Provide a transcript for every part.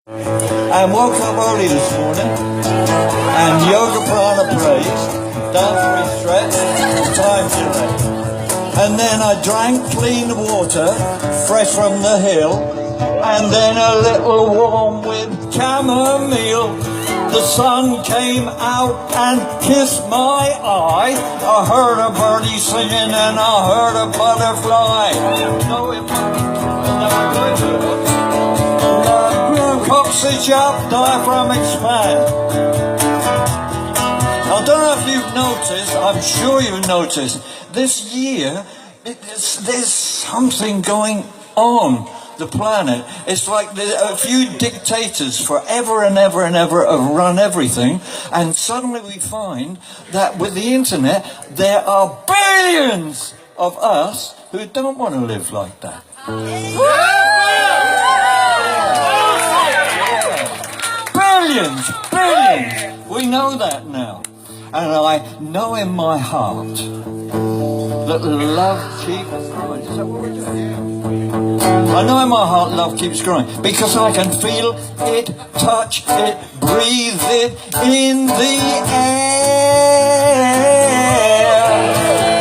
I woke up early this morning and yoga prana praise, dance stretch, time delay. And then I drank clean water, fresh from the hill, and then a little warm with chamomile. The sun came out and kissed my eye. I heard a birdie singing and I heard a butterfly. No, it cocks it up, diaphragm expand. I don't know if you've noticed, I'm sure you've noticed, this year, there's something going on the planet. It's like a few dictators forever and ever and ever have run everything, and suddenly we find that with the internet, there are billions of us who don't want to live like that. Billions! We know that now. And I know in my heart that love keeps growing. Is that what we're doing? I know in my heart love keeps growing because I can feel it, touch it, breathe it in the air.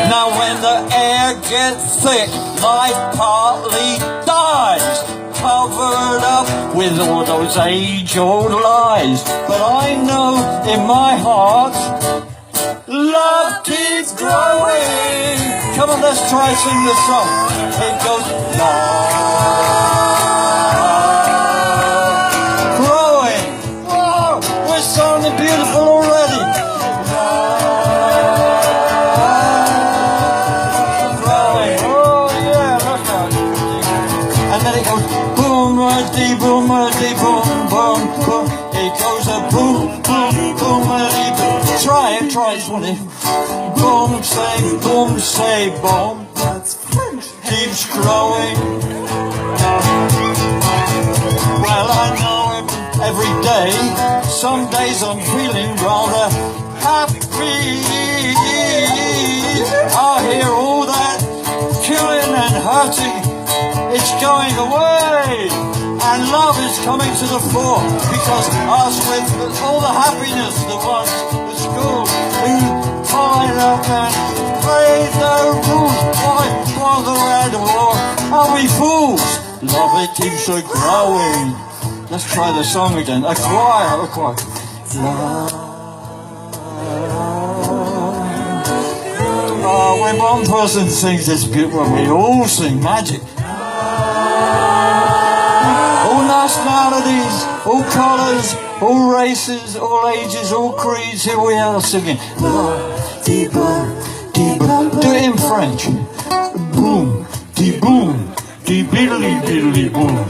Now when the air gets thick, life partly dies, covered up with all those age-old lies. But I know in my heart, love keeps growing. Come on, let's try sing the song. It goes, love growing. Whoa, we're sounding beautiful already. Love growing. Oh yeah, look at it. And then it goes, boom, boom, boom, boom, boom. It goes a boom, boom, boom, boom. Try it, won't it? Boom, say, boom. That's French. Keeps growing. Well, I know him every day. Some days I'm feeling rather happy. I hear all that killing and hurting. It's going away. And love is coming to the fore because us with all the happiness that was the school, we tied up and played the rules. Why bother at war? Are we fools? Love it keeps on growing. Let's try the song again. A choir. Love. Oh, when one person sings this beautiful, we all sing magic. Nationalities, all colours, all races, all ages, all creeds, here we are singing. Do it in French. Boom, de boom, de biddly biddly boom.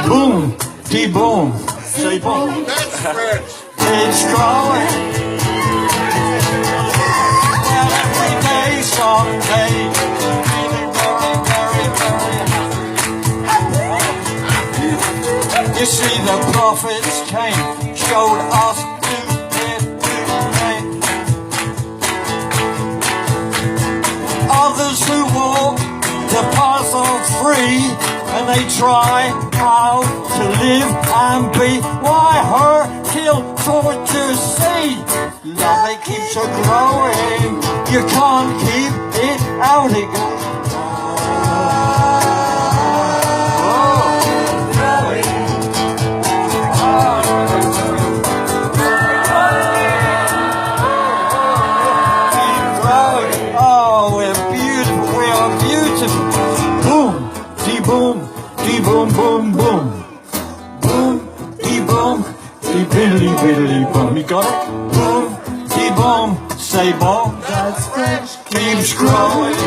Boom, de boom. Say boom. That's French. It's growing. And every day, someday, feeling very, very, very happy. You see, the prophets came, showed us to live today. Others who walk the path of free, and they try how to live and be. Why hurt, kill, torture, see? Love, it keeps on growing. You can't keep it out, it goes. Boom, boom, boom. Boom, dee boom, dee biddly biddly boom. You got it? Boom, dee boom, say boom. That's French. Keeps growing.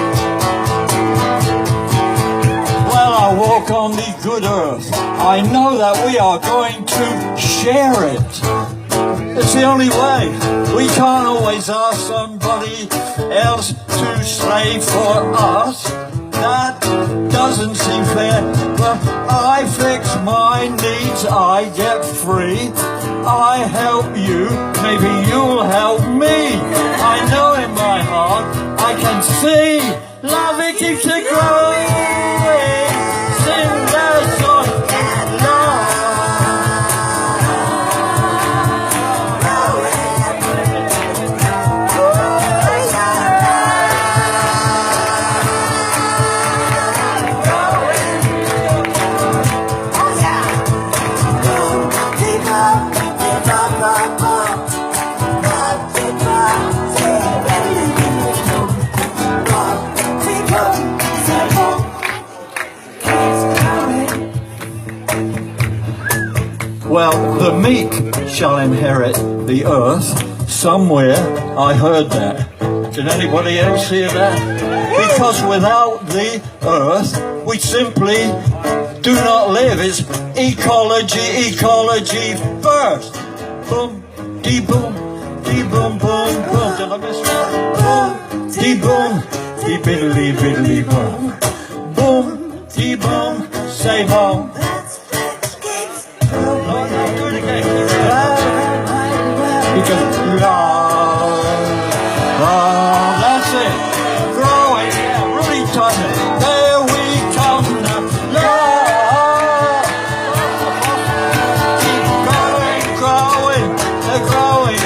Well, I walk on the good earth. I know that we are going to share it. It's the only way. We can't always ask somebody else to slave for us. That doesn't seem fair, but I fix my needs, I get free. I help you, maybe you'll help me. I know in my heart, I can see, love it keeps it growing. Sing the song, love. Well, the meek shall inherit the earth. Somewhere I heard that. Did anybody else hear that? Because without the earth, we simply do not live. It's ecology, ecology first. Boom, dee boom, boom, boom. Did I miss that? Boom, dee boom, dee biddly biddly boom. Boom, dee boom, say boom. Because that's it. Growing, yeah, really touch it. There we come now. Love. Keep growing, they're growing.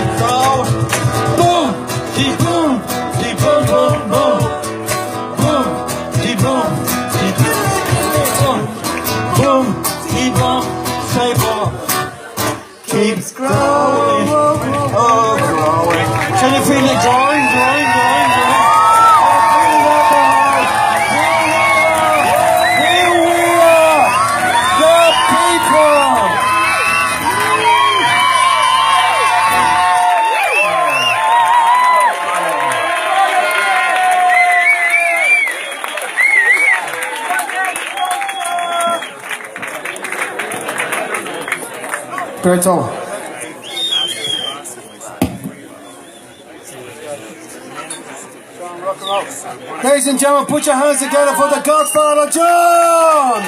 Boom, dee boom, boom, boom. Boom, dee boom, boom. Boom, dee boom, say boom. Keeps growing, oh growing. Can you feel it growing, growing, growing, growing? Here we are, the people. Berto. Ladies and gentlemen, put your hands together for the Godfather, John!